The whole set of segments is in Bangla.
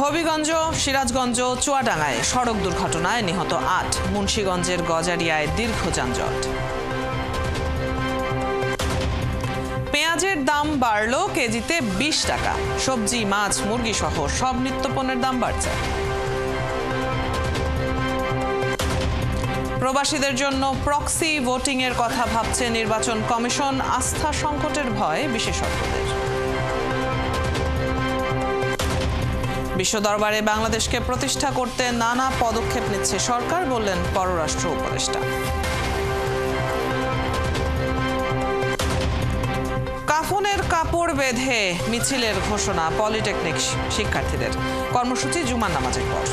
হবিগঞ্জ, সিরাজগঞ্জ, চুয়াডাঙ্গায় সড়ক দুর্ঘটনায় নিহত ৮। মুন্সিগঞ্জের গজারিয়ায় দীর্ঘ যানজট। পেঁয়াজের দাম বাড়ল কেজিতে ২০ টাকা। সবজি, মাছ, মুরগি সহ সব নিত্যপণ্যের দাম বাড়ছে। প্রবাসীদের জন্য প্রক্সি ভোটিং এর কথা ভাবছে নির্বাচন কমিশন। আস্থা সংকটের ভয় বিশেষজ্ঞদের। বিশ্ব দরবারে বাংলাদেশকে প্রতিষ্ঠা করতে নানা পদক্ষেপ নিচ্ছে সরকার, বললেন পররাষ্ট্র উপদেষ্টা। কাফনের কাপড় বেঁধে মিছিলের ঘোষণা পলিটেকনিক শিক্ষার্থীদের। কর্মসূচি জুমার নামাজের পর।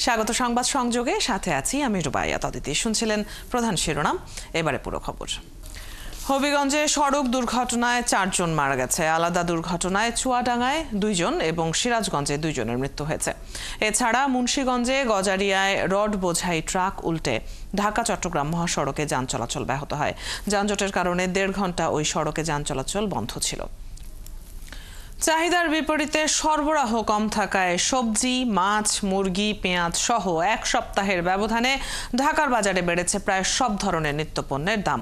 স্বাগত সংবাদ সংযোগে, সাথে আছি আমি রুবাইয়া তদিতি। শুনছিলেন প্রধান শিরোনাম, এবারে পুরো খবর। হবিগঞ্জে সড়ক দুর্ঘটনায় ৪ জন মারা গেছে। আলাদা দুর্ঘটনায় চুয়াডাঙ্গায় ২ জন এবং সিরাজগঞ্জে ২ জনের মৃত্যু হয়েছে। এছাড়া মুন্সিগঞ্জে গজারিয়ায় রড বোঝাই ট্রাক উল্টে ঢাকা চট্টগ্রাম মহাসড়কে যান চলাচল ব্যাহত হয়। যানজটের কারণে ১.৫ ঘন্টা ওই সড়কে যান চলাচল বন্ধ ছিল। চাহিদার বিপরীতে সরবরাহ কম থাকায় সবজি, মাছ, মুরগি, পেঁয়াজ সহ এক সপ্তাহের ব্যবধানে ঢাকার বাজারে বেড়েছে প্রায় সব ধরনের নিত্যপণ্যের দাম।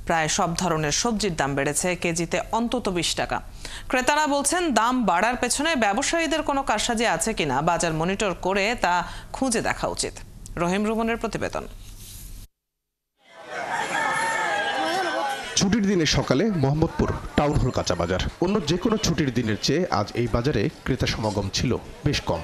প্রায় সব ধরনের সবজির দাম বেড়েছে কেজিতে অন্তত ২০ টাকা। ক্রেতারা বলছেন, দাম বাড়ার পেছনে ব্যবসায়ীদের কোনো কারসাজি আছে কিনা বাজার মনিটর করে তা খুঁজে দেখা উচিত। রহিম রুমনের প্রতিবেদন। ছুটির দিনের সকালে মোহাম্মদপুর টাউন হল কাঁচা বাজার। অন্য যে কোনো ছুটির দিনের চেয়ে আজ এই বাজারে ক্রেতা সমাগম ছিল বেশ কম।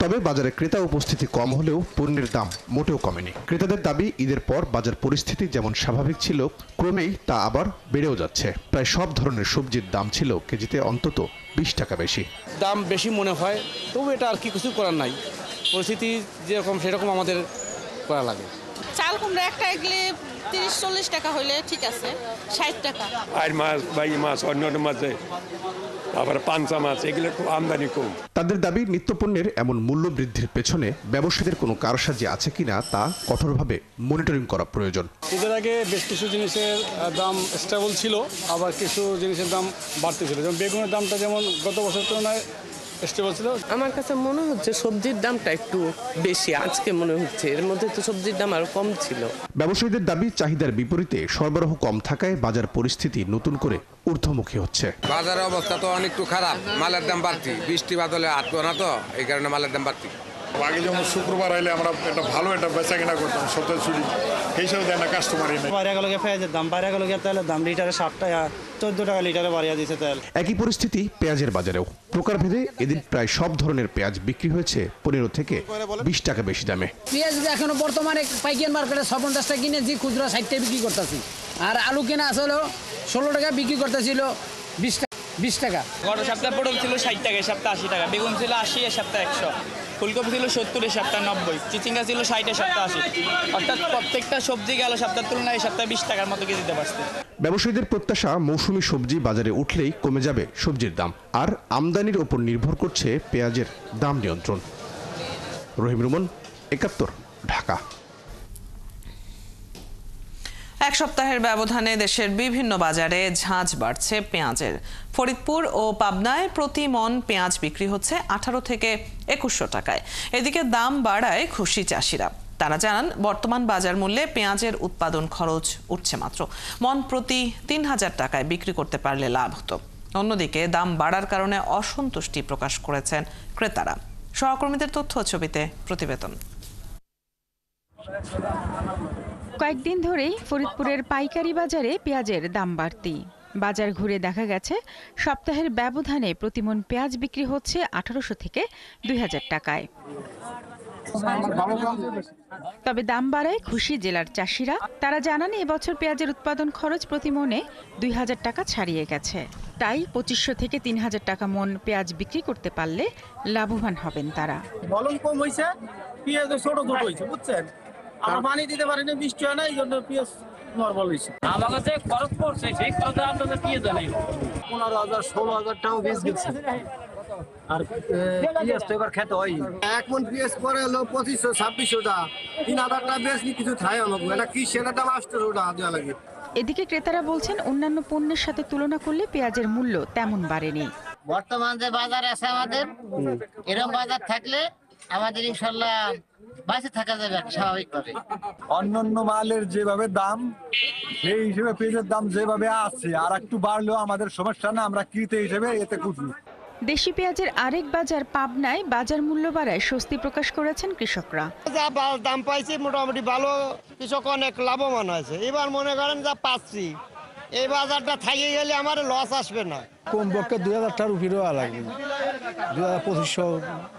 তবে বাজারে ক্রেতা উপস্থিতি কম হলেও পণ্যের দাম মোটেও কমেনি। ক্রেতাদের দাবি, ঈদের পর বাজার পরিস্থিতি যেমন স্বাভাবিক ছিল, ক্রমেই তা আবার বেড়েও যাচ্ছে। প্রায় সব ধরনের সবজির দাম ছিল কেজিতে অন্তত ২০ টাকা বেশি। দাম বেশি মনে হয়, তবু এটা আর কি কিছু করার নাই। পরিস্থিতি যেরকম সেরকম আমাদের করা লাগে। চাল কুমড়া একটা এগলে ৩০-৪০ টাকা হইলে ঠিক আছে, ৬০ টাকা। আর মাছ, বাইি মাছ, অন্য মাছে, আবার পাঞ্চা মাছ, এগুলো খুব আমদানি কম। তাদের দাবি, নিত্যপণ্যের এমন মূল্য বৃদ্ধির পেছনে ব্যবসায়ীদের কোনো কারসাজি আছে কিনা তা কঠোরভাবে মনিটরিং করা প্রয়োজন। ঈদের আগে বেশ কিছু জিনিসের দাম স্টেবল ছিল, আবার কিছু জিনিসের দাম বাড়তে ছিল। যেমন বেগুনের দামটা যেমন গত বছরের তুলনায় স্টেবল ছিল। আমার কাছে মনে হচ্ছে সবজির দামটা একটু বেশি আজকে মনে হচ্ছে, এর মধ্যে তো সবজির দাম আরো কম ছিল। ব্যবসায়ীদের দাবি, চাহিদার বিপরীতে সরবরাহ কম থাকায় বাজার পরিস্থিতি নতুন করে ঊর্ধ্বমুখী হচ্ছে। বাজারের অবস্থা তো অনেকটু খারাপ, মালের দাম বাড়তি, বৃষ্টি বাদলে আটবো না, তো এই কারণে মালের দাম বাড়তি। আগে যেমন শুক্রবার আইলে আমরা একটা ভালো একটা বেচা কেনা করতাম, সপ্তাহে ছুটি, এই সব দেয় না কাস্টমারই নেই। বাইরে গেলে পেঁয়াজের দাম বাইরে গেলে তেলের দাম লিটারে ৬০ টাকা, ১৪ টাকা লিটারে বাড়িয়ে দিচ্ছে তেল। একই পরিস্থিতি পেঁয়াজের বাজারেও। প্রকারভেদে এদিন প্রায় সব ধরনের পেঁয়াজ বিক্রি হয়েছে ১৫ থেকে ২০ টাকা বেশি দামে। পেঁয়াজ এখনো বর্তমানে পাইকারি মার্কেটে ৫০ টাকা কিনে যে খুচরা ৬০ টাকা বিক্রি করতেছি, আর আলু কেনা আসলে ১৬ টাকা বিক্রি করতেছিল ২০ টাকা। গত সপ্তাহে পটল ছিল ৬০ টাকা, এই সপ্তাহে ৮০ টাকা। বেগুন ছিল ৮০, এ সপ্তাহে ১০০। ফুলকপি ছিল ৭০, এ সপ্তাহে ৯০। চিচিঙ্গা ছিল ৬০, এ সপ্তাহে ৮০। অর্থাৎ প্রত্যেকটা সবজি গেল সপ্তাহের তুলনায় এই সপ্তাহে ২০ টাকার মতো কেজিতে পারছে। ব্যবসায়ীদের প্রত্যাশা, মৌসুমী সবজি বাজারে উঠলেই কমে যাবে সবজির দাম, আর আমদানির ওপর নির্ভর করছে পেঁয়াজের দাম নিয়ন্ত্রণ। রহিম রুমন, ৭১, ঢাকা। এক সপ্তাহের ব্যবধানে দেশের বিভিন্ন বাজারে ঝাঁঝ বাড়ছে পেঁয়াজের। ফরিদপুর ও পাবনায় প্রতি মন পেঁয়াজ বিক্রি হচ্ছে ১৮ থেকে ২১০০ টাকায়। এদিকে দাম বাড়ায় খুশি চাষিরা। তারা জানান, বর্তমান বাজার মূল্যে পেঁয়াজের উৎপাদন খরচ উঠছে মাত্র। মন প্রতি ৩০০০ টাকায় বিক্রি করতে পারলে লাভ হতো। অন্যদিকে দাম বাড়ার কারণে অসন্তুষ্টি প্রকাশ করেছেন ক্রেতারা। সহকর্মীদের তথ্য ছবিতে প্রতিবেদন। কয়েকদিন ধরেই ফরিদপুরের পাইকারি বাজারে পেঁয়াজের দাম বাড়তি। বাজার ঘুরে দেখা গেছে, সপ্তাহের ব্যবধানে প্রতিমন পেঁয়াজ বিক্রি হচ্ছে ১৮০০ থেকে ২০০০ টাকায়। তবে দাম বাড়ায় খুশি জেলার চাষিরা। তারা জানান, এবছর পেঁয়াজের উৎপাদন খরচ প্রতি মনে ২০০০ টাকা ছাড়িয়ে গেছে। তাই ২৫০০ থেকে ৩০০০ টাকা মন পেঁয়াজ বিক্রি করতে পারলে লাভবান হবেন তারা। ফলন কম হয়েছে, পেঁয়াজ ছোট ছোট হয়েছে, বুঝছেন। আমরা পানি দিতে পারি না, বৃষ্টি হয় না, এই জন্য পেঁয়াজ নরমাল হয়েছে। আমার কাছে খরচ পড়ছে, সেই খরচে আপনাদের পেঁয়াজ নেই। ১৫,০০০, ১৬,০০০ টাকা বীজ গেছে। আর পিএস তো এবার খেতে হয় 1 মন পিএস পরে হলো 2500-2600 টাকা 3000 টাকা বেশি কিছু খাই আমাকে এটা কি সেটা দাম 800 টাকা দেওয়া লাগে। এদিকে ক্রেতারা বলছেন অন্যান্য পণ্যের সাথে তুলনা করলে পেঁয়াজের মূল্য তেমন বাড়েনি। বর্তমান যে বাজার আছে আমাদের, এরকম বাজার থাকলে আমাদের ইনশাল্লাহ বাঁচে থাকা যাবে স্বাভাবিকভাবে। অন্যান্য মালের যেভাবে দাম সেই হিসেবে পেঁয়াজের দাম যেভাবে আছে আর একটু বাড়লেও আমাদের সমস্যা না, আমরা ক্রেতা হিসেবে এতে খুশি। দেশি পেঁয়াজের আরেক বাজার পাবনায় বাজার মূল্য বাড়ায় স্বস্তি প্রকাশ করেছেন কৃষকরা। যা দাম পাইছি মোটামুটি ভালো, কৃষক অনেক লাভবান হয়েছে। এবার মনে করেন যা পাচ্ছি এই বাজারটা থাকিয়ে গেলে আমার লস আসবে না। কমপক্ষে 2000 টাকার উপরেও লাগবে, 2500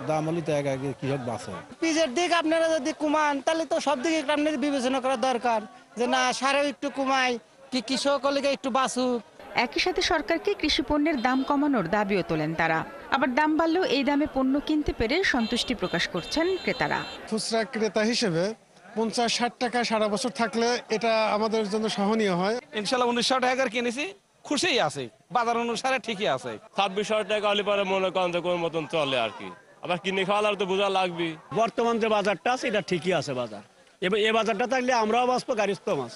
দাম হলে তো আগে কৃষক বাঁচে। পিজের দিক আপনারা যদি কমান তাহলে তো সব দিকে আপনাদের বিবেচনা করা দরকার, যে না সারেও একটু কমাই কি কৃষক হলে একটু বাঁচুক। একই সাথে সরকারকে কৃষি পণ্যের দাম কমানোর দাবিও তোলেন তারা। আবার দাম বাড়লেও এই দামে পণ্য কিনতে পেরে সন্তুষ্টি প্রকাশ করছেন ক্রেতারা। খুচরা ক্রেতা হিসেবে 50-60 টাকা সারা বছর থাকলে এটা আমাদের জন্য সহনীয় হয়। ইনশাল্লাহ 1900 টাকার কিনেছি, খুশি আছে, বাজার অনুসারে ঠিকই আছে। 2600 টাকা হলে পরে মনে করেন যে কোন মতন চলে আর কি, আবার কিনে খাওয়ার তো বোঝা লাগবে। বর্তমান যে বাজারটা আছে এটা ঠিকই আছে বাজার, এই বাজারটা থাকলে আমরাও বাঁচবো, গাড়িস্থ মাছ।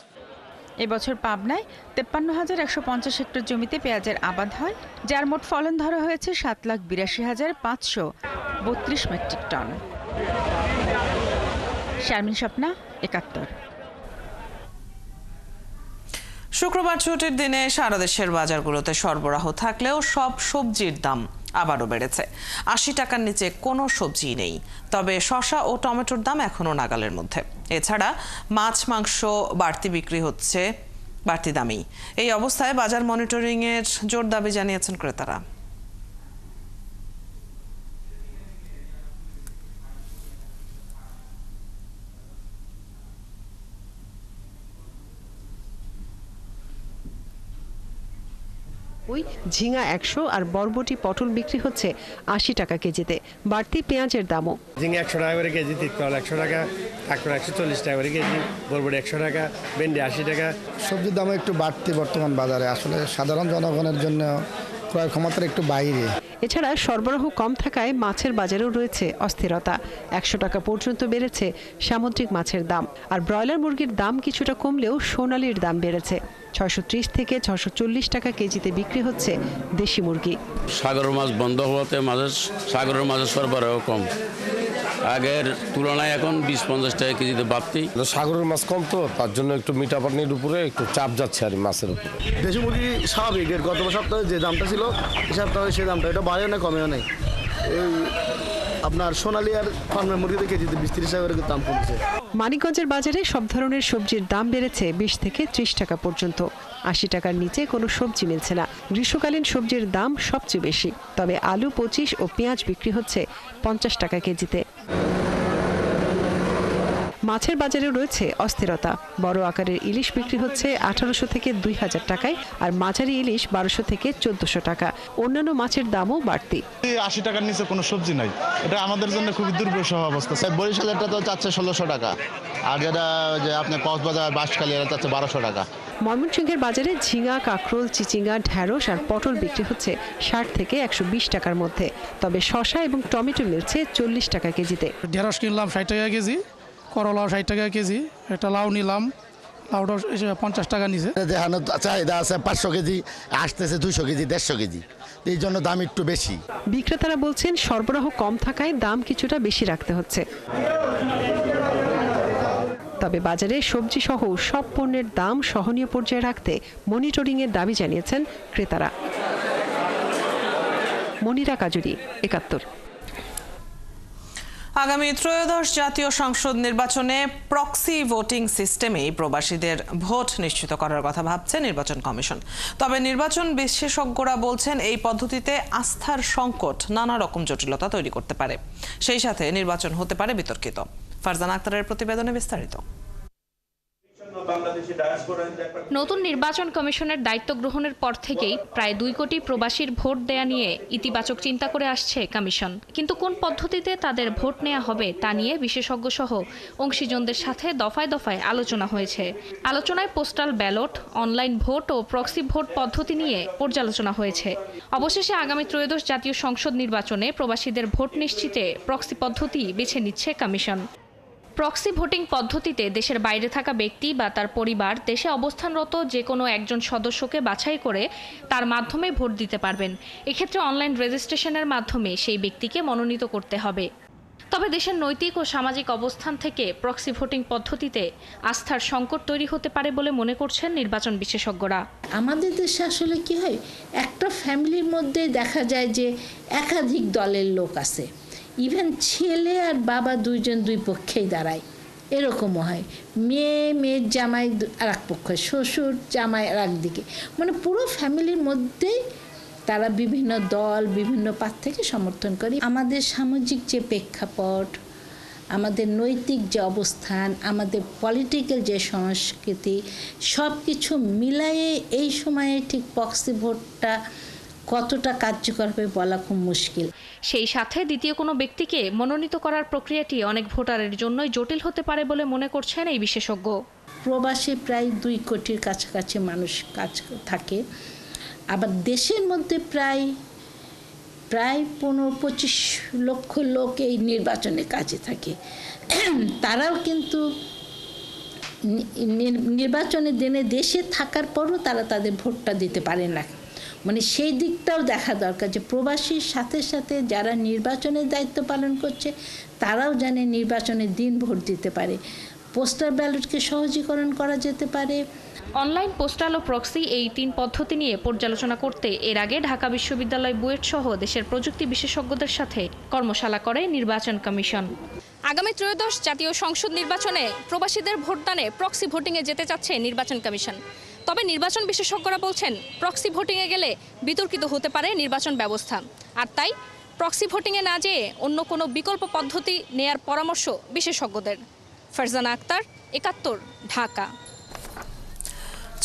এবছর পাবনায় 53,150 হেক্টর জমিতে পেঁয়াজের আবাদ হয়, যার মোট ফলন ধরা হয়েছে 7,82,532 মেট্রিক টন। শারমিন স্বপ্না, 71। শুক্রবার ছুটির দিনে সারা দেশের বাজারগুলোতে সরবরাহ থাকলেও সব সবজির দাম আবারও বেড়েছে। 80 টাকার নিচে কোনো সবজি নেই, তবে শসা ও টমেটোর দাম এখনো নাগালের মধ্যে। এছাড়া মাছ মাংস বাড়তি বিক্রি হচ্ছে বাড়তি দামেই। এই অবস্থায় বাজার মনিটরিংয়ের জোর দাবি জানিয়েছেন ক্রেতারা। ঝিঙা 100 আর বরবটি পটল বিক্রি হচ্ছে 80 টাকা কেজিতে। বাড়তি পেঁয়াজের দামও। ঝিঙা 100 টাকা করে কেজি, তিতকল 100 টাকা, কাঁকড়া 140 টাকা করে কেজি, বরবটি 100 টাকা, ভেন্ডি 80 টাকা। সবজির দাম একটু বাড়তি বর্তমান বাজারে, আসলে সাধারণ জনগণের জন্য ক্রয় ক্ষমতার একটু বাইরে। এছাড়া সরবরাহ কম থাকায় মাছের বাজারেও রয়েছে অস্থিরতা। 100 টাকা পর্যন্ত বেড়েছে সামুদ্রিক মাছের দাম। আর ব্রয়লার মুরগির দাম কিছুটা কমলেও সোনালির দাম বেড়েছে। 630 থেকে 640 টাকা কেজিতে বিক্রি হচ্ছে দেশি মুরগি। সাগরের মাছ বন্ধ হওয়াতে সাগরের মাছের সরবরাহ কম, আগের তুলনায় এখন 20-50 টাকা কেজিতে বাড়তি। সাগরের মাছ কম তো, তার জন্য একটু মিঠা পানির উপরে একটু চাপ যাচ্ছে আর মাছের উপরে। দেশি মুরগি স্বাভাবিক, গত সপ্তাহে যে দামটা ছিল এই সপ্তাহে সেই দামটা, এটা বাড়েও না কমেও নেই। এই আপনার সোনালী আর ফার্মের মুরগিতে কেজিতে 20-30 টাকা করে দাম কমছে। মানিকগঞ্জের বাজারে সব ধরনের সবজির দাম বেড়েছে 20 থেকে 30 টাকা পর্যন্ত। 80 টাকার নিচে কোনো সবজি মিলছে না। গ্রীষ্মকালীন সবজির দাম সবচেয়ে বেশি, তবে আলু 25 ও পেঁয়াজ বিক্রি হচ্ছে 50 টাকা কেজিতে। মাছের বাজারে রয়েছে অস্থিরতা। বড় আকারের ইলিশ বিক্রি হচ্ছে 1800 থেকে 2000 টাকায়, আর মাঝারি ইলিশ 1200 থেকে 1400 টাকা। অন্যান্য মাছের দামও বাড়তি। 80 টাকার নিচে কোনো সবজি নাই, এটা আমাদের জন্য খুবই দুর্বিষহ অবস্থা। বরিশালেরটা তো চাচ্ছে 1600 টাকা, আর যেটা যে আপনার কক্সবাজার বাঁশখালী এটা চাচ্ছে 1200 টাকা। ময়মনসিংহের বাজারে ঝিঙা, কাঁকরোল, চিচিঙ্গা, ঢ্যাঁড়স আর পটল বিক্রি হচ্ছে 60 থেকে 120 টাকার মধ্যে। তবে শসা এবং টমেটো মিলছে 40 টাকা কেজিতে। ঢ্যাঁড়স কিনলাম 60 টাকা কেজি, করলাও 60 টাকা কেজি, একটা লাউ নিলাম, লাউটা 50 টাকা নিচে। দেখানো চাহিদা আছে 500 কেজি, আসতেছে 200 কেজি, 150 কেজি, এই জন্য দাম একটু বেশি। বিক্রেতারা বলছেন সরবরাহ কম থাকায় দাম কিছুটা বেশি রাখতে হচ্ছে। তবে বাজারে সবজি সহ সব পণ্যের দাম সহনীয় পর্যায়ে রাখতে মনিটরিংয়ের দাবি জানিয়েছেন ক্রেতারা। মনিরা কাজুরি, 71। আগামী ত্রয়োদশ জাতীয় সংসদ নির্বাচনে প্রক্সি ভোটিং সিস্টেমে প্রবাসীদের ভোট নিশ্চিত করার কথা ভাবছে নির্বাচন কমিশন। তবে নির্বাচন বিশেষজ্ঞরা বলছেন এই পদ্ধতিতে আস্থার সংকট নানা রকম জটিলতা তৈরি করতে পারে। সেই সাথে নির্বাচন হতে পারে বিতর্কিত। ফারজানা আক্তারের প্রতিবেদনে বিস্তারিত। নতুন নির্বাচন কমিশনের দায়িত্ব গ্রহণের পর থেকেই প্রায় 2 কোটি প্রবাসীর ভোট দেয়া নিয়ে ইতিবাচক চিন্তা করে আসছে কমিশন। কিন্তু কোন পদ্ধতিতে তাদের ভোট নেওয়া হবে তা নিয়ে বিশেষজ্ঞ সহ অংশীজনদের সাথে দফায় দফায় আলোচনা হয়েছে। আলোচনায় postal ballot, online vote oh proxy vote পদ্ধতি নিয়ে পর্যালোচনা হয়েছে। অবশেষে আগামী ত্রয়োদশ জাতীয় সংসদ নির্বাচনে প্রবাসীদের ভোট নিশ্চিতে প্রক্সি পদ্ধতি বেছে নিচ্ছে কমিশন। প্রক্সি ভোটিং পদ্ধতিতে দেশের বাইরে থাকা ব্যক্তি বা তার পরিবার দেশে অবস্থানরত যে কোনো একজন সদস্যকে বাছাই করে তার মাধ্যমে ভোট দিতে পারবেন। এক্ষেত্রে অনলাইন রেজিস্ট্রেশনের মাধ্যমে সেই ব্যক্তিকে মনোনীত করতে হবে। তবে দেশের নৈতিক ও সামাজিক অবস্থান থেকে প্রক্সি ভোটিং পদ্ধতিতে আস্থার সংকট তৈরি হতে পারে বলে মনে করছেন নির্বাচন বিশেষজ্ঞরা। আমাদের দেশে আসলে কি হয়, একটা ফ্যামিলির মধ্যে দেখা যায় যে একাধিক দলের লোক আছে, ইভেন ছেলে আর বাবা দুইজন দুই পক্ষেই দাঁড়ায়, এরকমও হয়। মেয়ের জামাই আর এক পক্ষে, শ্বশুর জামাই আর একদিকে, মানে পুরো ফ্যামিলির মধ্যেই তারা বিভিন্ন দল বিভিন্ন পাত থেকে সমর্থন করে। আমাদের সামাজিক যে প্রেক্ষাপট, আমাদের নৈতিক যে অবস্থান, আমাদের পলিটিক্যাল যে সংস্কৃতি, সব কিছু মিলায়ে এই সময়ে ঠিক প্রক্সি ভোটটা কতটা কার্যকর হবে বলা খুব মুশকিল। সেই সাথে দ্বিতীয় কোনো ব্যক্তিকে মনোনীত করার প্রক্রিয়াটি অনেক ভোটারের জন্যই জটিল হতে পারে বলে মনে করছেন এই বিশেষজ্ঞ। প্রবাসে প্রায় 2 কোটির কাছাকাছি মানুষ কাজ থাকে, আবার দেশের মধ্যে প্রায় 15-25 লক্ষ লোক এই নির্বাচনে কাজে থাকে। তারাও কিন্তু নির্বাচনের দিনে দেশে থাকার পরও তারা তাদের ভোটটা দিতে পারে না। মানে সেই দিকটাও দেখা দরকার যে প্রবাসীর সাথে সাথে যারা নির্বাচনের দায়িত্ব পালন করছে তারাও জানে নির্বাচনের দিন ভোট দিতে পারে। পোস্টাল ব্যালটকে সহজীকরণ করা যেতে পারে। অনলাইন, পোস্টাল ও প্রক্সি এই 3 পদ্ধতি নিয়ে পর্যালোচনা করতে এর আগে ঢাকা বিশ্ববিদ্যালয় বুয়েট সহ দেশের প্রযুক্তি বিশেষজ্ঞদের সাথে কর্মশালা করে নির্বাচন কমিশন। আগামী ত্রয়োদশ জাতীয় সংসদ নির্বাচনে প্রবাসীদের ভোটদানে প্রক্সি ভোটিংয়ে যেতে চাচ্ছে নির্বাচন কমিশন। তবে নির্বাচন বিশেষজ্ঞরা বলছেন প্রক্সি ভোটিংয়ে গেলে বিতর্কিত হতে পারে নির্বাচন ব্যবস্থা, আর তাই প্রক্সি ভোটিংয়ে না যেয়ে অন্য কোনো বিকল্প পদ্ধতি নেয়ার পরামর্শ বিশেষজ্ঞদের। ফারজানা আক্তার, 71, ঢাকা।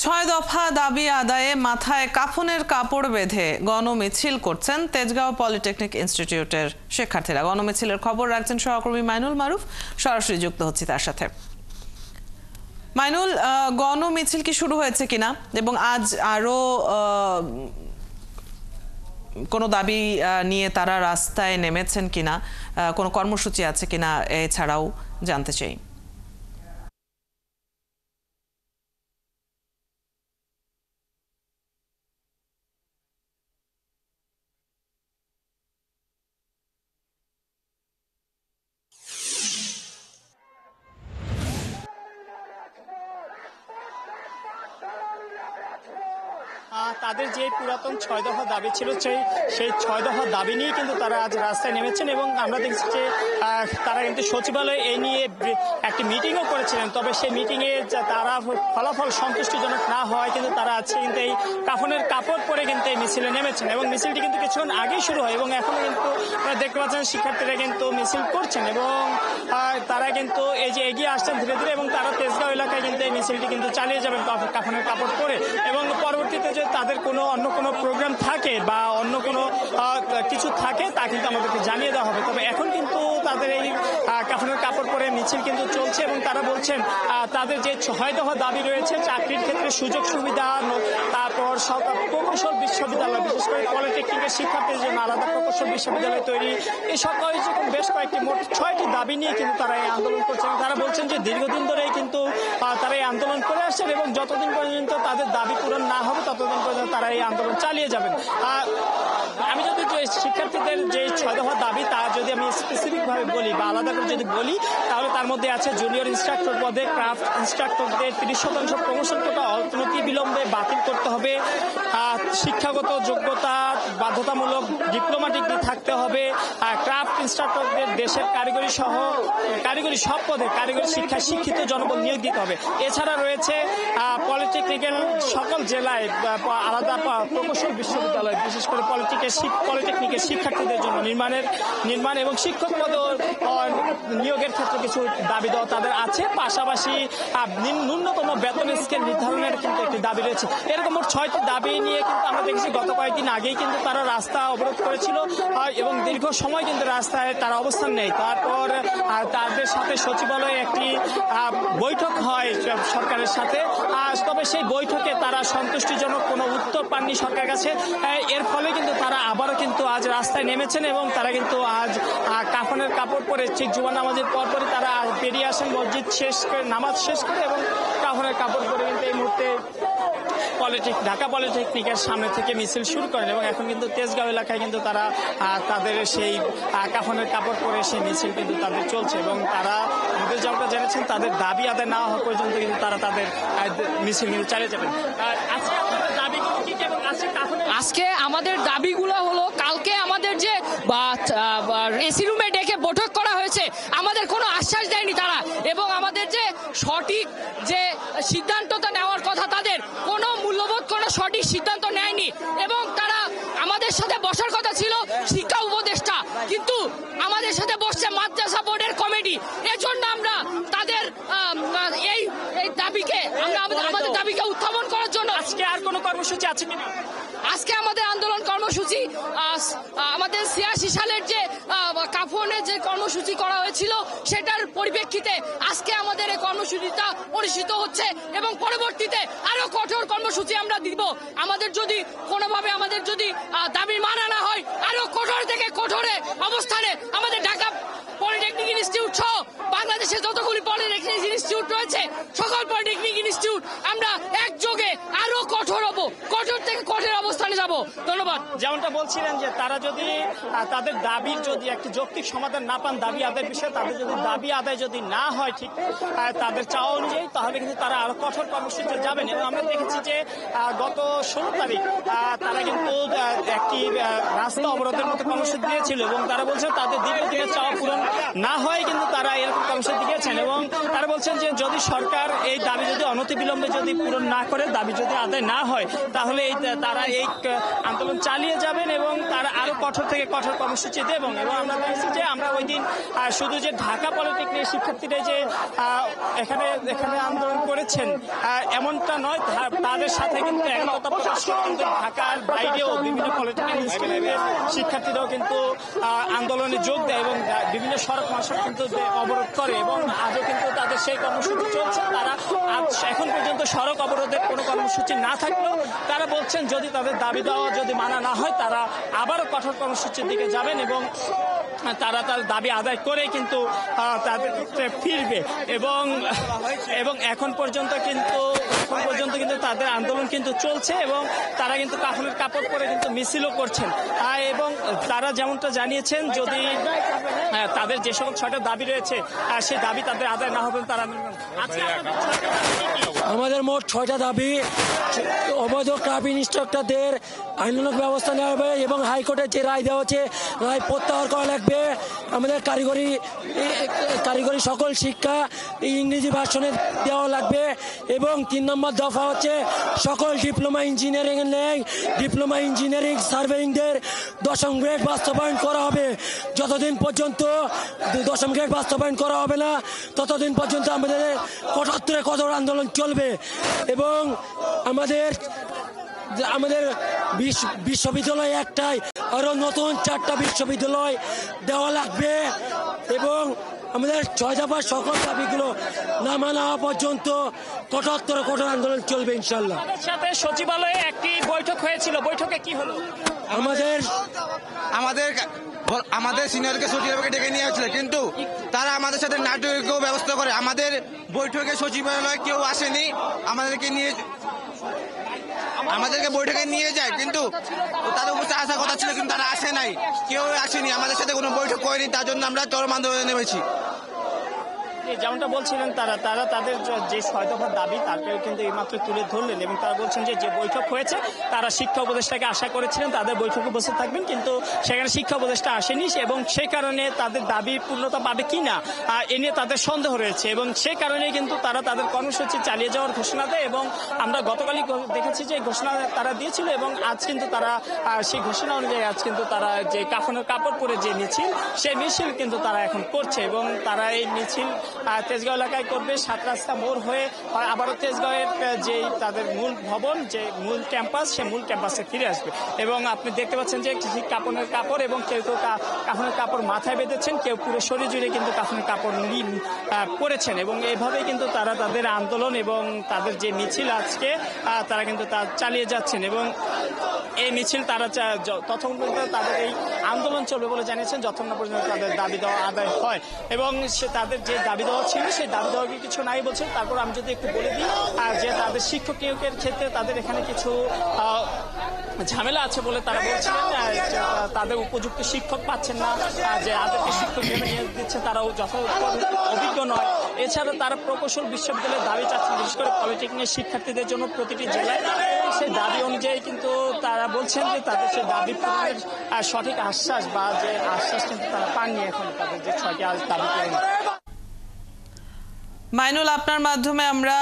6 দফা দাবি আদায়ে মাথায় কাফনের কাপড় বেঁধে গণমিছিল করছেন তেজগাঁও পলিটেকনিক ইনস্টিটিউটের শিক্ষার্থীরা। গণমিছিলের খবর রাখছেন সহকর্মী মাইনুল মারুফ, সরাসরি যুক্ত হচ্ছি তার সাথে। মাইনুল, গণমিছিল কি শুরু হয়েছে কিনা এবং আজ আরো কোনো দাবি নিয়ে তারা রাস্তায় নেমেছেন কিনা, কোনো কর্মসূচি আছে কিনা এছাড়াও জানতে চাই। তাদের যে পুরাতন 6 দফা দাবি ছিল সেই 6 দফা দাবি নিয়ে কিন্তু তারা আজ রাস্তায় নেমেছেন এবং আমরা দেখছি যে তারা কিন্তু সচিবালয়ে এই নিয়ে একটি মিটিংও করেছিলেন। তবে সেই মিটিংয়ে তারা ফলাফল সন্তুষ্টিজনক না হওয়ায় কিন্তু তারা আজকে কিন্তু এই কাফনের কাপড় পরে কিন্তু এই মিছিলে নেমেছেন এবং মিছিলটি কিন্তু কিছুক্ষণ আগেই শুরু হয় এবং এখনো কিন্তু দেখতে পাচ্ছেন শিক্ষার্থীরা কিন্তু মিছিল করছেন এবং তারা কিন্তু এই যে এগিয়ে আসছেন ধীরে ধীরে এবং তারা তেজগাঁও এলাকায় কিন্তু এই মিছিলটি কিন্তু চালিয়ে যাবেন কাফনের কাপড় পরে এবং পরবর্তীতে যে তাদের অন্য কোনো প্রোগ্রাম থাকে বা অন্য কোনো কিছু থাকে তা কিন্তু আমাদেরকে জানিয়ে দেওয়া হবে। তবে এখন কিন্তু তাদের এই কাফনের কাপড় পরে মিছিল কিন্তু চলছে এবং তারা বলছেন তাদের যে 6 দফা দাবি রয়েছে, চাকরির ক্ষেত্রে সুযোগ সুবিধা, তারপর প্রকৌশল বিশ্ববিদ্যালয়, বিশেষ করে পলিটেকনিকের শিক্ষার্থীদের জন্য আলাদা প্রকৌশল বিশ্ববিদ্যালয় তৈরি, এই সকল বেশ কয়েকটি মোট 6টি দাবি নিয়ে কিন্তু তারা এই আন্দোলন করছেন। তারা বলছেন যে দীর্ঘদিন ধরেই কিন্তু তারা এই আন্দোলন করে আসছেন এবং যতদিন পর্যন্ত তাদের দাবি পূরণ না হবে ততদিন পর্যন্ত তারা এই আন্দোলন চালিয়ে যাবেন। আমি যদি শিক্ষার্থীদের যে 6 দফা দাবি তা যদি আমি স্পেসিফিকভাবে বলি বা আলাদা করে যদি বলি তাহলে তার মধ্যে আছে জুনিয়র ইনস্ট্রাক্টর পদে ক্রাফট ইনস্ট্রাক্টরদের 30% প্রমোশন কোটা অনতি বিলম্বে বাতিল করতে হবে, শিক্ষাগত যোগ্যতা বাধ্যতামূলক ডিপ্লোমা ডিগ্রি থাকতে হবে, ক্রাফট ইনস্ট্রাক্টরদের দেশের কারিগরি সব পদে কারিগরি শিক্ষায় শিক্ষিত জনবল নিয়োগ দিতে হবে। এছাড়া রয়েছে পলিটেকনিক্যাল সকল জেলায় আলাদা প্রকৌশল বিশ্ববিদ্যালয়, বিশেষ করে পলিটেকনিকের শিক্ষার্থীদের জন্য নির্মাণ এবং শিক্ষক পদ নিয়োগের ক্ষেত্রে কিছু দাবি দেওয়া তাদের আছে, পাশাপাশি ন্যূনতম বেতন স্কেল নির্ধারণের কিন্তু একটি দাবি রয়েছে। এরকম মোট 6টি দাবি নিয়ে কিন্তু আমরা দেখেছি গত কয়েকদিন আগেই কিন্তু তারা রাস্তা অবরোধ করেছিল এবং দীর্ঘ সময় কিন্তু রাস্তায় তারা অবস্থান নেয়। তারপর তাদের সাথে সচিবালয়ে একটি বৈঠক হয় সরকারের সাথে, তবে সেই বৈঠকে তারা সন্তুষ্টিজনক কোনো উত্তর পাননি সরকারের কাছে। এর ফলে কিন্তু তারা আবারও কিন্তু আজ রাস্তায় নেমেছেন এবং তারা কিন্তু আজ কাফনের কাপড় পরে ঠিক জুমা নামাজের পরপরই তারা বেরিয়ে আসেন মসজিদ শেষ করে, নামাজ শেষ করে, এবং কাফনের কাপড় পরে কিন্তু এই মুহূর্তে ঢাকা পলিটেকনিকের সামনে থেকে মিছিল শুরু করেন এবং এখন কিন্তু তেজগাঁও এলাকায় কিন্তু তারা তাদের সেই কাফনের কাপড় পরে সেই মিছিল কিন্তু তাদের চলছে এবং তারা আমাদের যেমনটা জেনেছেন তাদের দাবি আদায় না হওয়া পর্যন্ত কিন্তু তারা তাদের মিছিল কিন্তু চালিয়ে যাবেন। আজকে আমাদের দাবিগুলো হলো, কালকে আমাদের যে এসি রুমে ডেকে বৈঠক করা হয়েছে, আমাদের কোনো আশ্বাস দেয়নি তারা, এবং আমাদের যে সঠিক যে সিদ্ধান্তটা নেওয়ার কথা তাদের কোনো মূল্যবোধ কোনো সঠিক সিদ্ধান্ত নেয়নি এবং তারা আমাদের সাথে বসার কথা ছিল শিক্ষা উপদেষ্টা, কিন্তু আমাদের সাথে বসছে মাদ্রাসা বোর্ডের কমিটি। এজন্য আমরা তাদের এই দাবিকে আমাদের দাবিকে উত্থাপন করার জন্য আজকে আর কোনো কর্মসূচি আছে কিনা? আজকে আমাদের আন্দোলন কর্মসূচি আমাদের 86 সালের যে কাফনের যে কর্মসূচি করা হয়েছিল সেটার পরিপ্রেক্ষিতে আজকে আমাদের এই কর্মসূচিটা অনুষ্ঠিত হচ্ছে এবং পরবর্তীতে আরো কঠোর কর্মসূচি আমরা দিব। আমাদের যদি কোনোভাবে আমাদের যদি দাবি মানা না হয়, আরো কঠোর থেকে কঠোরে অবস্থানে আমাদের ঢাকা পলিটেকনিক ইনস্টিটিউট সহ বাংলাদেশে যতগুলি পলিটেকনিক ইনস্টিটিউট রয়েছে সকল পলিটেকনিক ইনস্টিটিউট আমরা একযোগে আরো কঠোর হব, কঠোর থেকে কঠোর অবস্থানে যাব। ধন্যবাদ। যেমনটা বলছিলেন যে তারা যদি তাদের দাবির যদি একটি যৌক্তিক সমাধান না পান, দাবি আদায়ের বিষয়ে তাদের যদি দাবি আদায় যদি না হয় ঠিক তাদের চাওয়া অনুযায়ী, তাহলে কিন্তু তারা আরো কঠোর কর্মসূচিতে যাবেন। এবং আমরা দেখেছি যে গত 16 তারিখ তারা কিন্তু একটি রাস্তা অবরোধের মতো কর্মসূচি দিয়েছিল এবং তারা বলছেন তাদের দীর্ঘদিনের চাওয়া পূরণ না হয় কিন্তু তারা এরকম কর্মসূচি দিয়েছেন এবং তারা বলছেন যে যদি সরকার এই দাবি যদি অনতিবিলম্বে যদি পূরণ না করে, দাবি যদি আদায় না হয়, তাহলে তারা এই আন্দোলন চালিয়ে যাবেন এবং তারা আরো কঠোর থেকে কঠোর কর্মসূচি দেবেন। এবং আমরা দেখছি যে আমরা ওই দিন শুধু যে ঢাকা পলিটেকনিক শিক্ষার্থীরা যে এখানে আন্দোলন করেছেন এমনটা নয়, তাদের সাথে কিন্তু একতা প্রকাশ করে কিন্তু ঢাকার বাইরেও বিভিন্ন পলিটেকনিক ইনস্টিটিউটের শিক্ষার্থীরাও কিন্তু আন্দোলনে যোগ দেয় এবং বিভিন্ন সড়ক মহাসড়ক কিন্তু অবরোধ করে এবং আজও কিন্তু তাদের সেই কর্মসূচি চলছে। তারা আজ এখন পর্যন্ত সড়ক অবরোধের কোনো কর্মসূচি না থাকলেও তারা বলছেন যদি তাদের দাবি দেওয়া যদি মানা না হয় তারা আবারও কঠোর কর্মসূচির দিকে যাবেন এবং তারা তার দাবি আদায় করে কিন্তু তাদের ফিরবে এবং এখন পর্যন্ত কিন্তু তাদের আন্দোলন কিন্তু চলছে এবং তারা কিন্তু কাফনের কাপড় পরে কিন্তু মিছিলও করছেন এবং তারা যেমনটা জানিয়েছেন যদি তাদের যে সকল 6টা দাবি রয়েছে সেই দাবি তাদের আদায় না হবে তারা আমাদের মোট 6টা দাবি। অবৈধ ক্রাফট ইন্সট্রাক্টরদের আইনানুগ ব্যবস্থা নেওয়া হবে এবং হাইকোর্টের যে রায় দেওয়া হচ্ছে রায় প্রত্যাহার করা লাগবে। আমাদের কারিগরি সকল শিক্ষা ইংরেজি ভার্সনে দেওয়া লাগবে এবং 3 নম্বর দফা হচ্ছে সকল ডিপ্লোমা ইঞ্জিনিয়ারিং সার্ভেয়িংদের 10ম গ্রেড বাস্তবায়ন করা হবে। যতদিন পর্যন্ত 10ম গ্রেড বাস্তবায়ন করা হবে না ততদিন পর্যন্ত আমাদের কঠোর আন্দোলন চলবে এবং আমাদের বিশ্ববিদ্যালয় একটাই, আরো নতুন 4টা বিশ্ববিদ্যালয় দেওয়া লাগবে এবং আমাদের 6 দফার সকল দাবিগুলো না মানা হওয়া পর্যন্ত কঠোর আন্দোলন চলবে ইনশাল্লাহ। সাথে সচিবালয়ে একটি বৈঠক হয়েছিল, বৈঠকে কি হলো? আমাদের সিনিয়রকে সচিবালয়কে ডেকে নিয়ে আসছিল কিন্তু তারা আমাদের সাথে নাটকীয় ব্যবস্থা করে। আমাদের বৈঠকে সচিবালয় কেউ আসেনি, আমাদেরকে বৈঠকে নিয়ে যায় কিন্তু তাদের উপস্থিত আসার কথা ছিল কিন্তু তারা আসে নাই, কেউ আসেনি, আমাদের সাথে কোনো বৈঠক করেনি। তার জন্য আমরা চরম আন্দোলনে নেমেছি। আপনি যেমনটা বলছিলেন তারা তাদের যে 6 দফার দাবি তাকে কিন্তু এইমাত্র তুলে ধরলেন এবং তারা বলছেন যে বৈঠক হয়েছে তারা শিক্ষা উপদেষ্টাকে আশা করেছিলেন তাদের বৈঠকে বসে থাকবেন, কিন্তু সেখানে শিক্ষা উপদেষ্টা আসেনি এবং সেই কারণে তাদের দাবি পূর্ণতা পাবে কিনা এ নিয়ে তাদের সন্দেহ রয়েছে এবং সেই কারণে কিন্তু তারা তাদের কর্মসূচি চালিয়ে যাওয়ার ঘোষণা দেয় এবং আমরা গতকালই দেখেছি যে ঘোষণা তারা দিয়েছিল এবং আজ কিন্তু তারা সেই ঘোষণা অনুযায়ী আজ কিন্তু তারা যে কাফনের কাপড় পরে যে মিছিল সেই মিছিল কিন্তু তারা এখন করছে এবং তারা এই মিছিল তেজগাঁও এলাকায় করবে, 7 রাস্তা মোড় হয়ে আবারও তেজগাঁওয়ের যে তাদের মূল ভবন যে মূল ক্যাম্পাস সে মূল ক্যাম্পাসে ফিরে আসবে এবং আপনি দেখতে পাচ্ছেন যে কাফনের কাপড় এবং কেউ কাফনের কাপড় মাথায় বেঁধেছেন, কেউ পুরো শরীর জুড়ে কিন্তু কাফনের কাপড় পরেছেন এবং এইভাবেই কিন্তু তারা তাদের আন্দোলন এবং তাদের যে মিছিল আজকে তারা কিন্তু তা চালিয়ে যাচ্ছেন এবং এই মিছিল তারা ততক্ষণ পর্যন্ত তাদের এই আন্দোলন চলবে বলে জানিয়েছেন যতক্ষণ না পর্যন্ত তাদের দাবি দেওয়া আদায় হয় এবং সে তাদের যে দাবি দেওয়া ছিল সেই দাবি দেওয়া কিছু নাই বলছেন। তারপর আমি যদি একটু বলে দিই যে তাদের শিক্ষক নিয়োগের ক্ষেত্রে তাদের এখানে কিছু ঝামেলা আছে বলে তারা বলছিলেন, তাদের উপযুক্ত শিক্ষক পাচ্ছেন না, যে তাদেরকে শিক্ষক হিসেবে নিয়োগ দিচ্ছে তারাও যথাযথ অভিজ্ঞ নয়। এছাড়া তারা প্রকৌশল বিশ্ববিদ্যালয়ের দাবি চাচ্ছেন বিশেষ করে পলিটেকনিক শিক্ষার্থীদের জন্য প্রতিটি জেলায়, সেই দাবি অনুযায়ী কিন্তু তারা বলছেন যে তাদের সেই দাবি পূরণের সঠিক আশ্বাস বা যে আশ্বাস কিন্তু তারা পাননি এখন তাদের যে 6টি দাবি পূরণ। মাইনুল, আপনার মাধ্যমে আমরা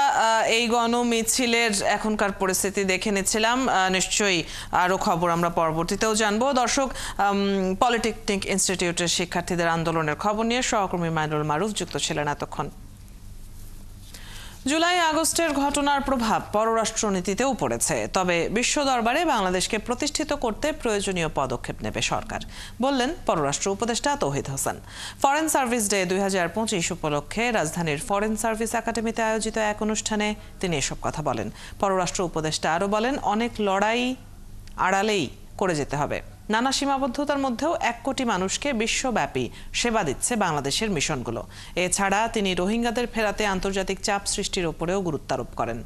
এই গণমিছিলের এখনকার পরিস্থিতি দেখে নিচ্ছিলাম, নিশ্চয়ই আরো খবর আমরা পরবর্তীতেও জানবো। দর্শক, পলিটেকনিক ইনস্টিটিউটের শিক্ষার্থীদের আন্দোলনের খবর নিয়ে সহকর্মী মাইনুল মারুফ যুক্ত ছিলেন এতক্ষণ। জুলাই আগস্টের ঘটনার প্রভাব পররাষ্ট্রনীতিতেও পড়েছে, তবে বিশ্ব দরবারে বাংলাদেশকে প্রতিষ্ঠিত করতে প্রয়োজনীয় পদক্ষেপ নেবে সরকার, বললেন পররাষ্ট্র উপদেষ্টা তৌহিদ হোসেন। ফরেন সার্ভিস ডে 2025 উপলক্ষে রাজধানীর ফরেন সার্ভিস একাডেমিতে আয়োজিত এক অনুষ্ঠানে তিনি এসব কথা বলেন। পররাষ্ট্র উপদেষ্টা আরও বলেন, অনেক লড়াই আড়ালেই করে যেতে হবে। নানা সীমাবদ্ধতার মধ্যেও 1 কোটি মানুষকে বিশ্বব্যাপী সেবা দিচ্ছে বাংলাদেশের মিশনগুলো। এছাড়া তিনি রোহিঙ্গাদের ফেরাতে আন্তর্জাতিক চাপ সৃষ্টির উপরেও গুরুত্ব আরোপ করেন।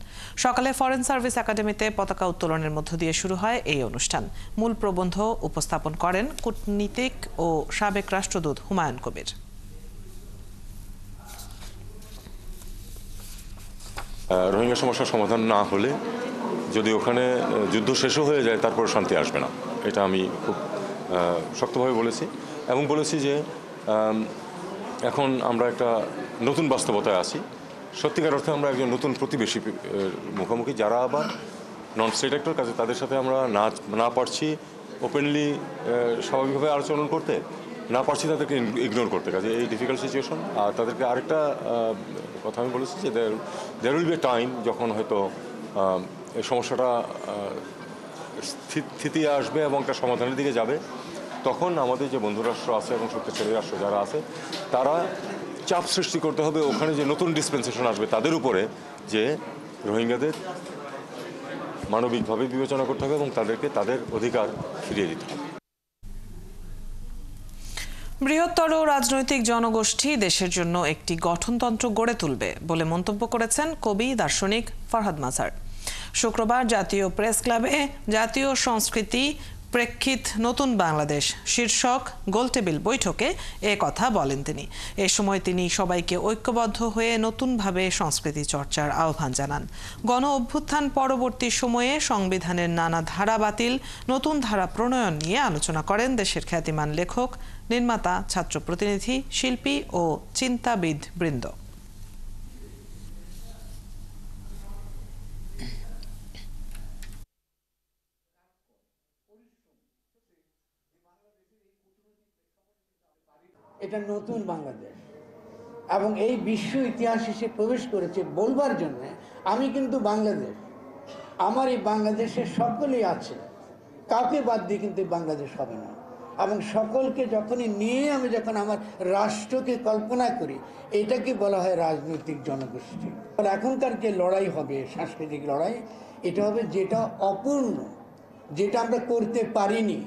সকালে ফরেন সার্ভিস একাডেমিতে পতাকা উত্তোলনের মধ্য দিয়ে শুরু হয় এই অনুষ্ঠান। মূল প্রবন্ধ উপস্থাপন করেন কূটনীতিক ও সাবেক রাষ্ট্রদূত হুমায়ুন কবির। রোহিঙ্গা সমস্যার সমাধান না হলে যদি ওখানে যুদ্ধ শেষও হয়ে যায় তারপর শান্তি আসবে না, এটা আমি খুব শক্তভাবে বলেছি এবং বলেছি যে এখন আমরা একটা নতুন বাস্তবতায় আছি। সত্যিকার অর্থে আমরা একজন নতুন প্রতিবেশী মুখোমুখি, যারা আবার নন স্টেট অ্যাক্টর, কাজে তাদের সাথে আমরা না পারছি ওপেনলি স্বাভাবিকভাবে আলোচনা করতে, না পারছি তাদেরকে ইগনোর করতে, কাজে এই ডিফিকাল্ট সিচুয়েশন। আর তাদেরকে আরেকটা কথা আমি বলেছি যে there will be a time যখন হয়তো এই সমস্যাটা স্থিতি আসবে এবং একটা সমাধানের দিকে যাবে, তখন আমাদের যে বন্ধুরাষ্ট্র আছে এবং শক্তিশালী রাষ্ট্র যারা আছে তারা চাপ সৃষ্টি করতে হবে ওখানে যে নতুন ডিসপেন্সেশন আসবে তাদের উপরে, যে রোহিঙ্গাদের মানবিকভাবে বিবেচনা করতে হবে এবং তাদেরকে তাদের অধিকার ফিরিয়ে দিতে হবে। বৃহত্তর রাজনৈতিক জনগোষ্ঠী দেশের জন্য একটি গঠনতন্ত্র গড়ে তুলবে বলে মন্তব্য করেছেন কবি দার্শনিক ফরহাদ মাজার। শুক্রবার জাতীয় প্রেস ক্লাবে জাতীয় সংস্কৃতি প্রেক্ষিত নতুন বাংলাদেশ শীর্ষক গোলটেবিল বৈঠকে এ কথা বলেন তিনি। এ সময় তিনি সবাইকে ঐক্যবদ্ধ হয়ে নতুনভাবে সংস্কৃতি চর্চার আহ্বান জানান। গণ অভ্যুত্থান পরবর্তী সময়ে সংবিধানের নানা ধারা বাতিল, নতুন ধারা প্রণয়ন নিয়ে আলোচনা করেন দেশের খ্যাতিমান লেখক, নির্মাতা, ছাত্র প্রতিনিধি, শিল্পী ও চিন্তাবিদ বৃন্দ। এটা নতুন বাংলাদেশ এবং এই বিশ্ব ইতিহাস হিসেবে প্রবেশ করেছে বলবার জন্য আমি কিন্তু বাংলাদেশ, আমার এই বাংলাদেশের সকলেই আছে, কাউকে বাদ দিয়ে কিন্তু বাংলাদেশ হবে না। এবং সকলকে যখনই নিয়ে আমি যখন আমার রাষ্ট্রকে কল্পনা করি, এটাকে বলা হয় রাজনৈতিক জনগোষ্ঠী। এখনকার যে লড়াই হবে, সাংস্কৃতিক লড়াই, এটা হবে যেটা অপূর্ণ, যেটা আমরা করতে পারিনি,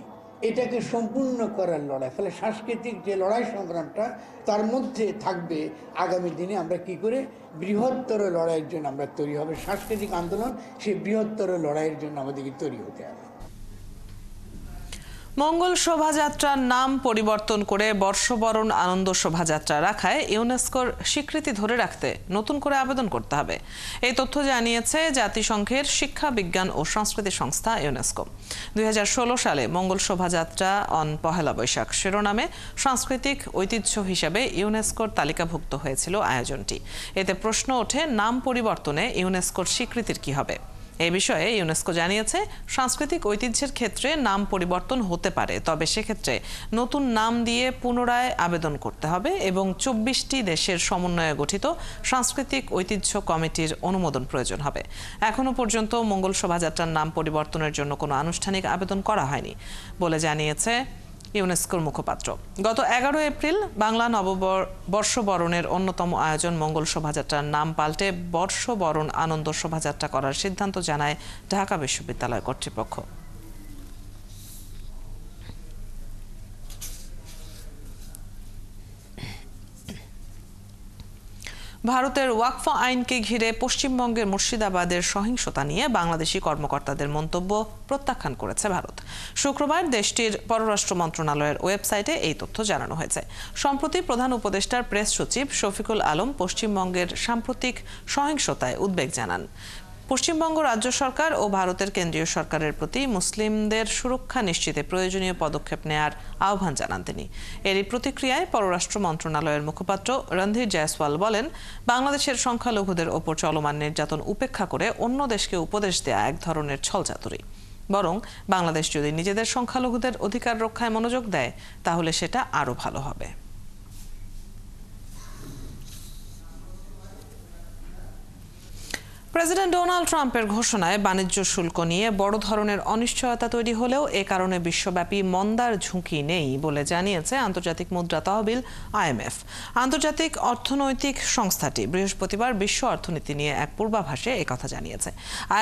এটাকে সম্পূর্ণ করার লড়াই। ফলে সাংস্কৃতিক যে লড়াই সংগ্রামটা, তার মধ্যে থাকবে আগামী দিনে আমরা কি করে বৃহত্তর লড়াইয়ের জন্য আমরা তৈরি হবে। সাংস্কৃতিক আন্দোলন সেই বৃহত্তর লড়াইয়ের জন্য আমাদেরকে তৈরি হতে হবে। মঙ্গল শোভাযাত্রার নাম পরিবর্তন করে বর্ষবরণ আনন্দ শোভাযাত্রা রাখায় ইউনেস্কোর স্বীকৃতি ধরে রাখতে নতুন করে আবেদন করতে হবে। এই তথ্য জানিয়েছে জাতিসংঘের শিক্ষা বিজ্ঞান ও সংস্কৃতি সংস্থা ইউনেস্কো। 2016 সালে মঙ্গল শোভাযাত্রা অন পহেলা বৈশাখ শিরোনামে সাংস্কৃতিক ঐতিহ্য হিসেবে ইউনেস্কোর তালিকাভুক্ত হয়েছিল আয়োজনটি। এতে প্রশ্ন ওঠে, নাম পরিবর্তনে ইউনেস্কোর স্বীকৃতির কি হবে? এ বিষয়ে ইউনেস্কো জানিয়েছে, সাংস্কৃতিক ঐতিহ্যের ক্ষেত্রে নাম পরিবর্তন হতে পারে, তবে সেক্ষেত্রে নতুন নাম দিয়ে পুনরায় আবেদন করতে হবে এবং 24টি দেশের সমন্বয়ে গঠিত সাংস্কৃতিক ঐতিহ্য কমিটির অনুমোদন প্রয়োজন হবে। এখনো পর্যন্ত মঙ্গল শোভাযাত্রার নাম পরিবর্তনের জন্য কোনো আনুষ্ঠানিক আবেদন করা হয়নি বলে জানিয়েছে ইউনেস্কোর মুখপাত্র। গত 11 এপ্রিল বাংলা বর্ষবরণের অন্যতম আয়োজন মঙ্গল শোভাযাত্রার নাম পাল্টে বর্ষবরণ আনন্দ শোভাযাত্রা করার সিদ্ধান্ত জানায় ঢাকা বিশ্ববিদ্যালয় কর্তৃপক্ষ। ভারতের ওয়াকফ আইনকে ঘিরে পশ্চিমবঙ্গের মুর্শিদাবাদের সহিংসতা নিয়ে বাংলাদেশি কর্মকর্তাদের মন্তব্য প্রত্যাখ্যান করেছে ভারত। শুক্রবার দেশটির পররাষ্ট্র মন্ত্রণালয়ের ওয়েবসাইটে এই তথ্য জানানো হয়েছে। সম্প্রতি প্রধান উপদেষ্টার প্রেস সচিব শফিকুল আলম পশ্চিমবঙ্গের সাম্প্রতিক সহিংসতায় উদ্বেগ জানান। পশ্চিমবঙ্গ রাজ্য সরকার ও ভারতের কেন্দ্রীয় সরকারের প্রতি মুসলিমদের সুরক্ষা নিশ্চিতে প্রয়োজনীয় পদক্ষেপ নেয়ার আহ্বান জানান তিনি। এরই প্রতিক্রিয়ায় পররাষ্ট্র মন্ত্রণালয়ের মুখপাত্র রণধীর জয়সওয়াল বলেন, বাংলাদেশের সংখ্যালঘুদের ওপর চলমান নির্যাতন উপেক্ষা করে অন্য দেশকে উপদেশ দেয়া এক ধরনের ছলচাতুরি। বরং বাংলাদেশ যদি নিজেদের সংখ্যালঘুদের অধিকার রক্ষায় মনোযোগ দেয় তাহলে সেটা আরও ভালো হবে। প্রেসিডেন্ট ডোনাল্ড ট্রাম্পের ঘোষণায় বাণিজ্য শুল্ক নিয়ে বড় ধরনের অনিশ্চয়তা তৈরি হলেও এ কারণে বিশ্বব্যাপী মন্দার ঝুঁকি নেই বলে জানিয়েছে আন্তর্জাতিক মুদ্রা তহবিল IMF। আন্তর্জাতিক অর্থনৈতিক সংস্থাটি বৃহস্পতিবার বিশ্ব অর্থনীতি নিয়ে এক পূর্বাভাসে একথা জানিয়েছে।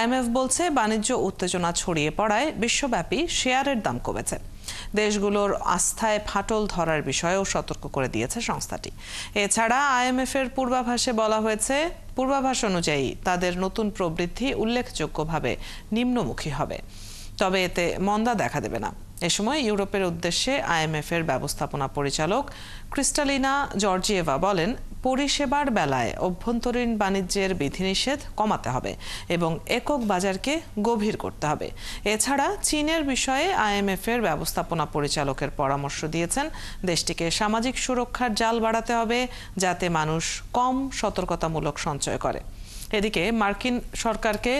IMF বলছে, বাণিজ্য উত্তেজনা ছড়িয়ে পড়ায় বিশ্বব্যাপী শেয়ারের দাম কমেছে। দেশগুলোর আস্থায় ফাটল ধরার বিষয়েও সতর্ক করে দিয়েছে সংস্থাটি। এছাড়া IMF এর পূর্বাভাসে বলা হয়েছে, পূর্বাভাস অনুযায়ী তাদের নতুন প্রবৃদ্ধি উল্লেখযোগ্যভাবে নিম্নমুখী হবে, তবে এতে মন্দা দেখা দেবে না। এ সময় ইউরোপের উদ্দেশ্যে IMF এর ব্যবস্থাপনা পরিচালক ক্রিস্টালিনা জর্জিয়েভা বলেন, পরিষেবার বেলায় অভ্যন্তরীণ বাণিজ্যের বিধিনিষেধ কমাতে হবে এবং একক বাজারকে গভীর করতে হবে। এছাড়া চীনের বিষয়ে IMF এর ব্যবস্থাপনা পরিচালকের পরামর্শ দিয়েছেন, দেশটিকে সামাজিক সুরক্ষার জাল বাড়াতে হবে যাতে মানুষ কম সতর্কতামূলক সঞ্চয় করে। এদিকে মার্কিন সরকারকে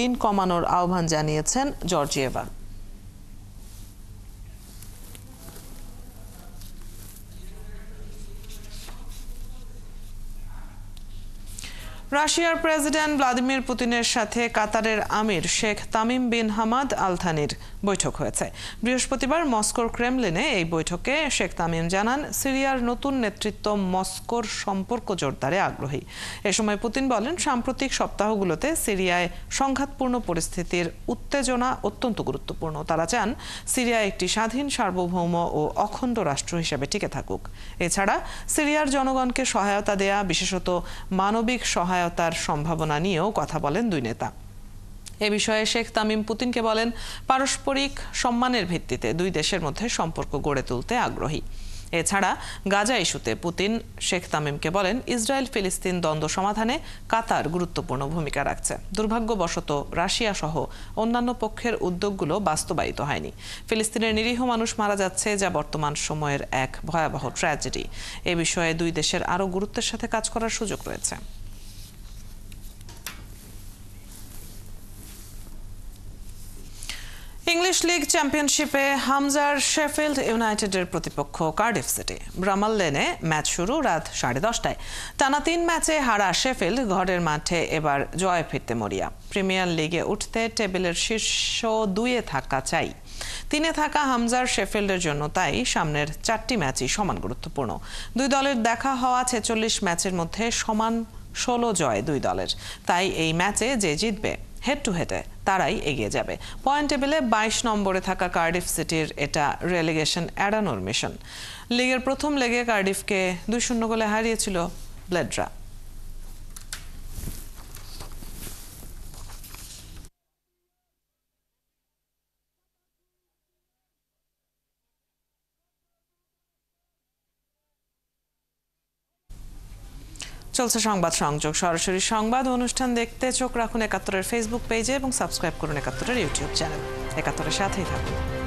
ঋণ কমানোর আহ্বান জানিয়েছেন জর্জিয়েভা। রাশিয়ার প্রেসিডেন্ট ভ্লাদিমির পুতিনের সাথে কাতারের আমির Sheikh Tamim bin Hamad Al থানির বৈঠক হয়েছে। বৃহস্পতিবার মস্কোর ক্রেমলিনে এই বৈঠকে শেখ তামিম জানান, সিরিয়ার নতুন নেতৃত্ব মস্কোর সম্পর্ক জোরদারে আগ্রহী। এ সময় পুতিন বলেন, সাম্প্রতিক সপ্তাহগুলোতে সিরিয়ায় সংঘাতপূর্ণ পরিস্থিতির উত্তেজনা অত্যন্ত গুরুত্বপূর্ণ। তারা চান সিরিয়া একটি স্বাধীন, সার্বভৌম ও অখণ্ড রাষ্ট্র হিসেবে টিকে থাকুক। এছাড়া সিরিয়ার জনগণকে সহায়তা দেয়া, বিশেষত মানবিক সহায়তার সম্ভাবনা নিয়েও কথা বলেন দুই নেতা। এ বিষয়ে শেখ তামিম পুতিনকে বলেন, পারস্পরিক সম্মানের ভিত্তিতে দুই দেশের মধ্যে সম্পর্ক গড়ে তুলতে আগ্রহী। এছাড়া গাজা ইস্যুতে পুতিন শেখ তামিমকে বলেন, ইসরায়েল ফিলিস্তিন দ্বন্দ্ব সমাধানে কাতার গুরুত্বপূর্ণ ভূমিকা রাখছে। দুর্ভাগ্যবশত রাশিয়া সহ অন্যান্য পক্ষের উদ্যোগগুলো বাস্তবায়িত হয়নি। ফিলিস্তিনের নিরীহ মানুষ মারা যাচ্ছে, যা বর্তমান সময়ের এক ভয়াবহ ট্র্যাজেডি। এ বিষয়ে দুই দেশের আরও গুরুত্বের সাথে কাজ করার সুযোগ রয়েছে। ইংলিশ লিগ চ্যাম্পিয়নশিপে হামজার শেফিল্ড ইউনাইটেডের প্রতিপক্ষ কার্ডিফ সিটি। ব্রামাল লেনে ম্যাচ শুরু রাত 10:30টায়। টানা 3 ম্যাচে হারা শেফিল্ড ঘরের মাঠে এবার জয় ফিরতে মরিয়া। প্রিমিয়ার লিগে উঠতে টেবিলের শীর্ষ 2-এ থাকা চাই। 3-এ থাকা হামজার শেফিল্ডের জন্য তাই সামনের 4টি ম্যাচই সমান গুরুত্বপূর্ণ। দুই দলের দেখা হওয়া 46 ম্যাচের মধ্যে সমান 16 জয় দুই দলের। তাই এই ম্যাচে যে জিতবে হেড টু হেডে তারাই এগিয়ে যাবে। পয়েন্ট টেবিলে 22 নম্বরে থাকা কার্ডিফ সিটির এটা রেলিগেশন এড়ানোর মিশন। লিগের প্রথম লেগে কার্ডিফকে 2-0 গোলে হারিয়েছিল ব্লেডরা। চলছে সংবাদ সংযোগ, সরাসরি সংবাদ অনুষ্ঠান দেখতে চোখ রাখুন ৭১-এর ফেসবুক পেজে এবং সাবস্ক্রাইব করুন ৭১-এর ইউটিউব চ্যানেল। ৭১-এর সাথেই থাকুন।